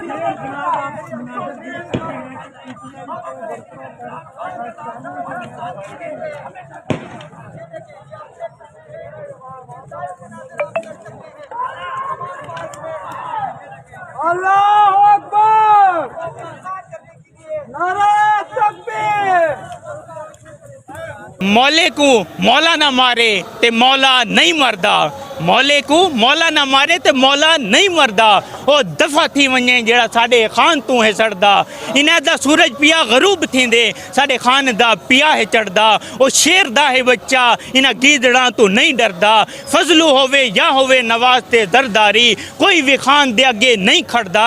अल्लाहू अकबर, नारे तकबीर। मौले को मौला ना मारे ते मौला नहीं मरदा, मौले को मौला ना मारे ते मौला नहीं मरदा। ओ दफा थी वने जेड़ा साडे खान तू है सड़दा, इन्हां दा सूरज पिया गरूब थींदे साडे खान दा पिया है चढ़दा। ओ शेर दा है बच्चा इन्हां गीदड़ा तू नहीं डरदा, फजलू होवे या होवे नवाज ते दरदारी, कोई भी खान दे अगे नहीं खड़दा।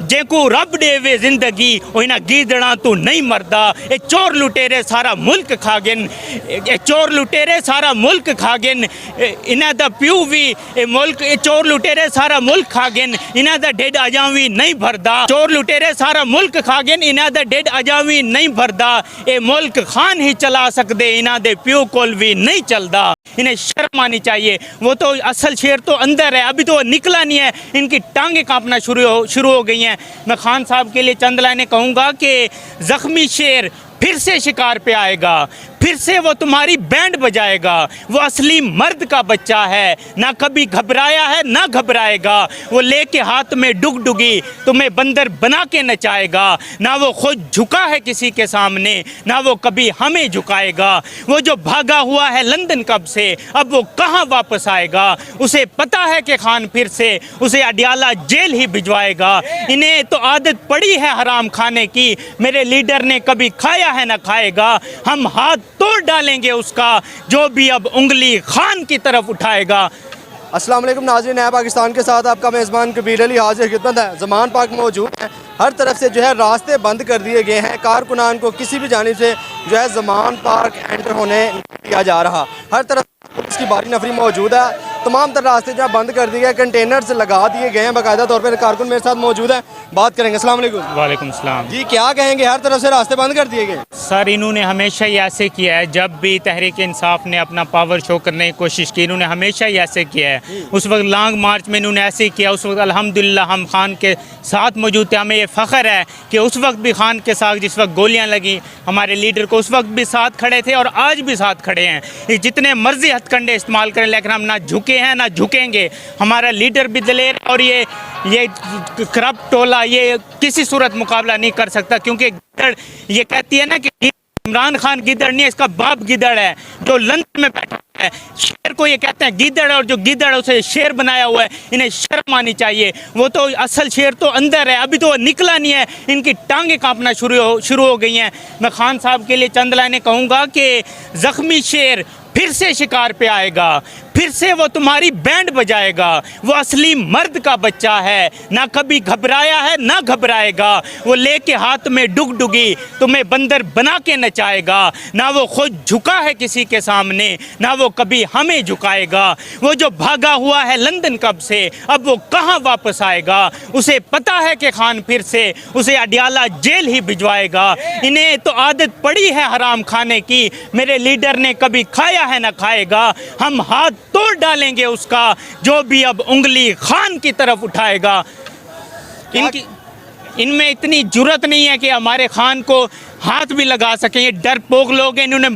जेको रब देवे जिंदगी ओ इन्हां गीदड़ा तू नहीं मरदा। ए चोर लुटेरे सारा मुल्क खा गिन, ए चोर लुटेरे सारा मुल्क खा गिन, इन्हां दा प्यू भी ए मुल्क, ए चोर लुटेरे सारा मुल्क खा गिन, इन्हां दा ढिड अजावी नहीं भरदा। चोर लुटेरे सारा मुल्क खा गिन, इन्हां दा ढिड अजावी नहीं भरदा। ए मुल्क खान ही चला सकदे, इन्हां दे प्यू कोल भी नहीं चलदा। इन्हें शर्म आनी चाहिए, वो तो असल शेर तो अंदर है, अभी तो निकला नहीं है, इनकी टांगें कांपना शुरू हो गई हैं। मैं खान साहब के लिए चंद लाइनें कहूँगा कि जख्मी शेर फिर से शिकार पे आएगा, फिर से वो तुम्हारी बैंड बजाएगा। वो असली मर्द का बच्चा है, ना कभी घबराया है ना घबराएगा। वो लेके हाथ में डुगडुगी तुम्हें बंदर बना के नचाएगा। ना वो खुद झुका है किसी के सामने, ना वो कभी हमें झुकाएगा। वो जो भागा हुआ है लंदन कब से, अब वो कहाँ वापस आएगा। उसे पता है कि खान फिर से उसे अडियाला जेल ही भिजवाएगा। इन्हें तो आदत पड़ी है हराम खाने की, मेरे लीडर ने कभी खाया है ना खाएगा। हम हाथ तोड़ डालेंगे उसका जो भी अब उंगली खान की तरफ उठाएगा। अस्सलाम वालेकुम नाज़रीन, नया पाकिस्तान के साथ आपका मेज़बान कबीर अली हाज़िर खिदमत है। ज़मान पाक मौजूद है, हर तरफ से जो है रास्ते बंद कर दिए गए हैं, कारकुनान को किसी भी जानिब से जो है ज़मान पार्क एंटर होने नहीं दिया जा रहा। हर तरफ पुलिस की भारी नफरी मौजूद है, तमाम तर रास्ते जो है बंद कर दिए गए, कंटेनर्स लगा दिए गए हैं बाकायदा तौर पर। कारकुन मेरे साथ मौजूद है, बात करेंगे। अस्सलाम वालेकुम। वालेकुम सलाम जी, क्या कहेंगे, हर तरफ से रास्ते बंद कर दिए गए? सर, इन्होंने हमेशा ही ऐसे किया है, जब भी तहरीक इंसाफ ने अपना पावर शो करने की कोशिश की इन्होंने हमेशा ही ऐसे किया है। उस वक्त लॉन्ग मार्च में इन्होंने ऐसे किया, उस वक्त अल्हम्दुलिल्लाह हम खान के साथ मौजूद थे। हमें ये फ़ख्र है कि उस वक्त भी खान के साथ जिस वक्त गोलियां लगी हमारे लीडर को, उस वक्त भी साथ खड़े थे और आज भी साथ खड़े हैं। ये जितने मर्जी हथकंडे इस्तेमाल करें, लेकिन हम ना झुके हैं ना झुकेंगे। हमारा लीडर भी दलेर, और ये करप्ट टोला ये किसी सूरत मुकाबला नहीं कर सकता, क्योंकि ये कहती है ना कि इमरान खान गिदड़ नहीं है, इसका बाप गिदड़ है जो लंदन में बैठा है। शेर को ये कहते हैं गिदड़, और जो गिदड़ है उसे शेर बनाया हुआ है। इन्हें शर्म आनी चाहिए, वो तो असल शेर तो अंदर है, अभी तो निकला नहीं है, इनकी टांगें कांपना शुरू हो गई हैं। मैं खान साहब के लिए चंद लाइनें कहूँगा कि जख्मी शेर फिर से शिकार पे आएगा, फिर से वो तुम्हारी बैंड बजाएगा। वो असली मर्द का बच्चा है, ना कभी घबराया है ना घबराएगा। वो लेके हाथ में डुगडुगी तुम्हें बंदर बना के नचाएगा। ना वो खुद झुका है किसी के सामने, ना वो कभी हमें झुकाएगा। वो जो भागा हुआ है लंदन कब से, अब वो कहाँ वापस आएगा। उसे पता है कि खान फिर से उसे अडियाला जेल ही भिजवाएगा। इन्हें तो आदत पड़ी है हराम खाने की, मेरे लीडर ने कभी खाया है ना खाएगा। हम हाथ तोड़ डालेंगे उसका जो भी अब उंगली खान की तरफ उठाएगा। इनमें इतनी जुर्रत नहीं है कि हमारे खान को हाथ भी लगा सकें। ये डरपोक लोग हैं, इन्होंने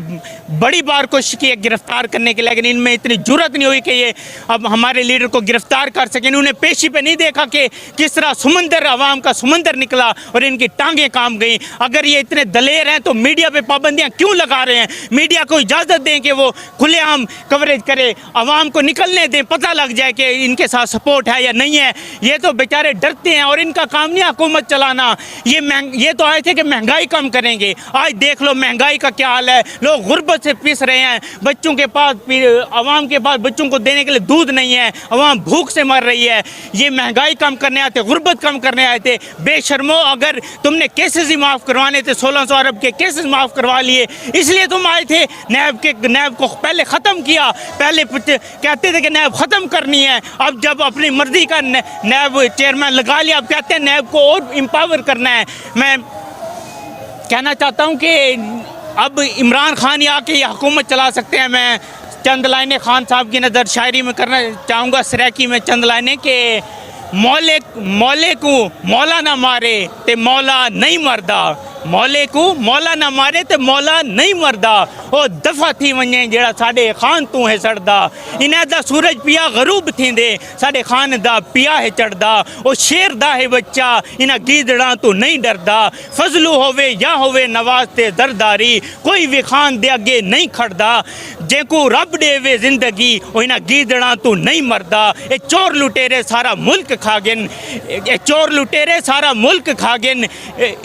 बड़ी बार कोशिश की है गिरफ्तार करने के लिए, लेकिन इनमें इतनी जुर्रत नहीं हुई कि ये अब हमारे लीडर को गिरफ्तार कर सकें। इन्होंने पेशी पे नहीं देखा कि किस तरह समंदर, अवाम का समंदर निकला और इनकी टांगें काम गई। अगर ये इतने दलेर हैं तो मीडिया पे पाबंदियां क्यों लगा रहे हैं? मीडिया को इजाज़त दें कि वो खुलेआम कवरेज करे, अवाम को निकलने दें, पता लग जाए कि इनके साथ सपोर्ट है या नहीं है। ये तो बेचारे डरते हैं और इनका काम नहीं हुकूमत चलाना। ये तो आए थे कि महंगाई कम करेंगे, आज देख लो महंगाई का क्या हाल है। लोग गुर्बत से पिस रहे हैं, बच्चों के पास, अवाम के पास बच्चों को देने के लिए दूध नहीं है, अवाम भूख से मर रही है। ये महंगाई कम करने आए थे, गुर्बत कम करने आए थे। बेशर्मो, अगर तुमने केसेस ही माफ़ करवाने थे, 1600 अरब के केसेस माफ़ करवा लिए, इसलिए तुम आए थे। नैब को पहले ख़त्म किया, पहले कहते थे कि नैब ख़त्म करनी है, अब जब अपनी मर्जी का नैब चेयरमैन लगा लिया, अब कहते हैं नैब को और एम्पावर करना है। मैं कहना चाहता हूँ कि अब इमरान खान ही आके ये हुकूमत चला सकते हैं। मैं चंद लाइनें खान साहब की नज़र शायरी में करना चाहूँगा, सराकी में चंद लाइनें कि मौले मौले को मौला ना मारे ते मौला नहीं मरदा, मौले को मौला ना मारे ते मौला नहीं मरदा। ओ दफ़ा थी वञे जड़ा साडे खान तू है सड़दा, इन्हां दा सूरज पिया गरूब थींदे साडे खान दा पिया है चढ़दा। ओ शेर दा है बच्चा इन्हां गीदड़ां तू नहीं डरदा, फजलू होवे या होवे नवाज ते दरदारी कोई भी खान दे अगे नहीं खड़दा। जेको रब देवे जिंदगी ओ इन्हां गीदड़ां तू नहीं मरदा। ए चोर लुटेरे सारा मुल्क खा गन, ए चोर लुटेरे सारा मुल्क खा गन,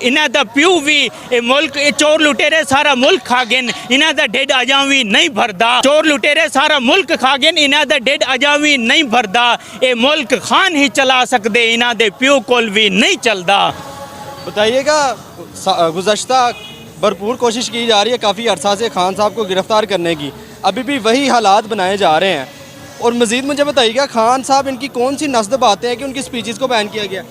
इन्हां दा प्यू भी ए मुल्क ए चोर लुटेरे सारा मुल्क खा गन, इन्हां दा ढिड अजां भी नहीं भरदा। चोर लुटेरे सारा मुल्क खा गन, इन्हां दा ढिड अजां भी नहीं भरदा। ए मुल्क खान ही चला सकदे इन्हां दे प्यू कोल भी नहीं चलदा। बताइएगा, गुज़श्ता भरपूर कोशिश की जा रही है काफ़ी अरसा से खान साहब को गिरफ़्तार करने की, अभी भी वही हालात बनाए जा रहे हैं। और मज़ीद मुझे बताइएगा खान साहब इनकी कौन सी नस्द बातें हैं कि उनकी स्पीचेस को बैन किया गया?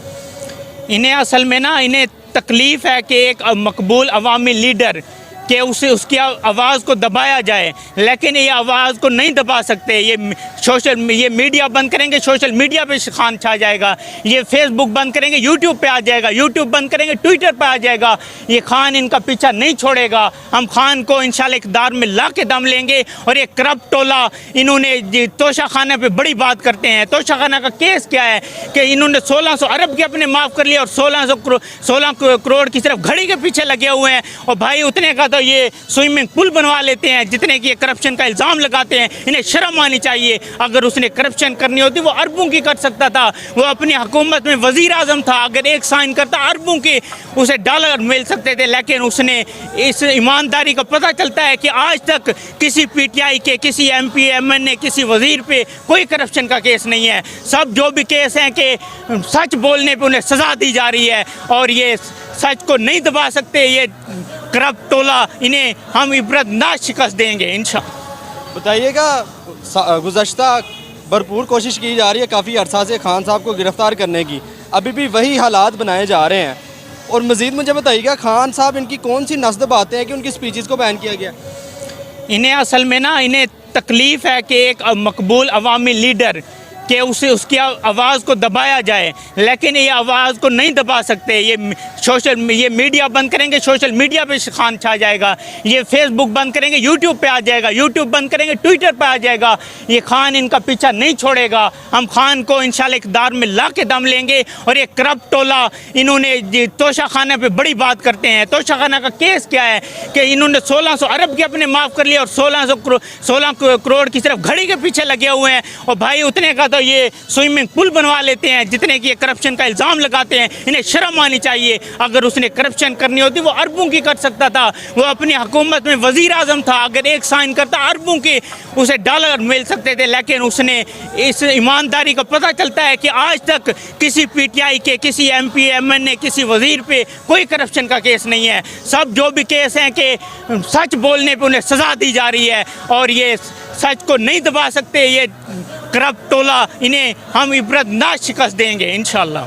इन्हें असल में ना इन्हें तकलीफ़ है कि एक मकबूल अवामी लीडर कि उसे उसकी आवाज़ को दबाया जाए, लेकिन ये आवाज़ को नहीं दबा सकते। ये मीडिया बंद करेंगे, सोशल मीडिया पे खान छा जाएगा। ये फेसबुक बंद करेंगे, यूट्यूब पे आ जाएगा। यूट्यूब बंद करेंगे, ट्विटर पे आ जाएगा। ये खान इनका पीछा नहीं छोड़ेगा। हम खान को इंशाल्लाह इक़्तिदार में ला के दम लेंगे। और ये करप्ट टोला इन्होंने तोशा खाना पे बड़ी बात करते हैं। तोशा खाना का केस क्या है कि इन्होंने 1600 अरब के अपने माफ़ कर लिया और 16 करोड़ की सिर्फ घड़ी के पीछे लगे हुए हैं। और भाई उतने का तो ये स्विमिंग पूल बनवा लेते हैं जितने की करप्शन का इल्ज़ाम लगाते हैं। इन्हें शर्म आनी चाहिए। अगर उसने करप्शन करनी होती वो अरबों की कर सकता था। वो अपनी हुकूमत में वज़ीर आज़म था, अगर एक साइन करता अरबों के उसे डॉलर मिल सकते थे। लेकिन उसने इस ईमानदारी का पता चलता है कि आज तक किसी PTI के, किसी MP MNA, किसी वज़ीर पे कोई करप्शन का केस नहीं है। सब जो भी केस हैं कि सच बोलने पे उन्हें सज़ा दी जा रही है और ये सच को नहीं दबा सकते। ये करप्ट टोला इन्हें हम इबरतनाक शिकस्त देंगे इंशाअल्लाह। बताइएगा, गुज़श्ता भरपूर कोशिश की जा रही है काफ़ी अरसा से खान साहब को गिरफ़्तार करने की, अभी भी वही हालात बनाए जा रहे हैं। और मज़ीद मुझे बताइएगा खान साहब इनकी कौन सी नस्द बातें हैं कि उनकी स्पीचेस को बैन किया गया? इन्हें असल में ना इन्हें तकलीफ़ है कि एक मकबूल अवामी लीडर कि उसे उसकी आवाज़ को दबाया जाए, लेकिन ये आवाज़ को नहीं दबा सकते। ये मीडिया बंद करेंगे, सोशल मीडिया पे खान छा जाएगा। ये फेसबुक बंद करेंगे, यूट्यूब पे आ जाएगा। यूट्यूब बंद करेंगे, ट्विटर पे आ जाएगा। ये खान इनका पीछा नहीं छोड़ेगा। हम खान को इंशाल्लाह इक़्तिदार में ला के दम लेंगे। और ये करप्ट टोला इन्होंने तोशा खाना पे बड़ी बात करते हैं। तोशा खाना का केस क्या है कि इन्होंने 1600 अरब के अपने माफ़ कर लिया और 16 करोड़ की सिर्फ घड़ी के पीछे लगे हुए हैं। और भाई उतने का तो ये स्विमिंग पूल बनवा लेते हैं जितने की करप्शन का इल्ज़ाम लगाते हैं। इन्हें शर्म आनी चाहिए। अगर उसने करप्शन करनी होती वो अरबों की कर सकता था। वो अपनी हुकूमत में वज़ीर आज़म था, अगर एक साइन करता अरबों के उसे डॉलर मिल सकते थे। लेकिन उसने इस ईमानदारी का पता चलता है कि आज तक किसी PTI के, किसी MP MNA, किसी वज़ीर पे कोई करप्शन का केस नहीं है। सब जो भी केस हैं कि सच बोलने पे उन्हें सज़ा दी जा रही है और ये सच को नहीं दबा सकते। ये करप्ट टोला इन्हें हम इबरतनाक शिकस्त देंगे इंशाअल्लाह।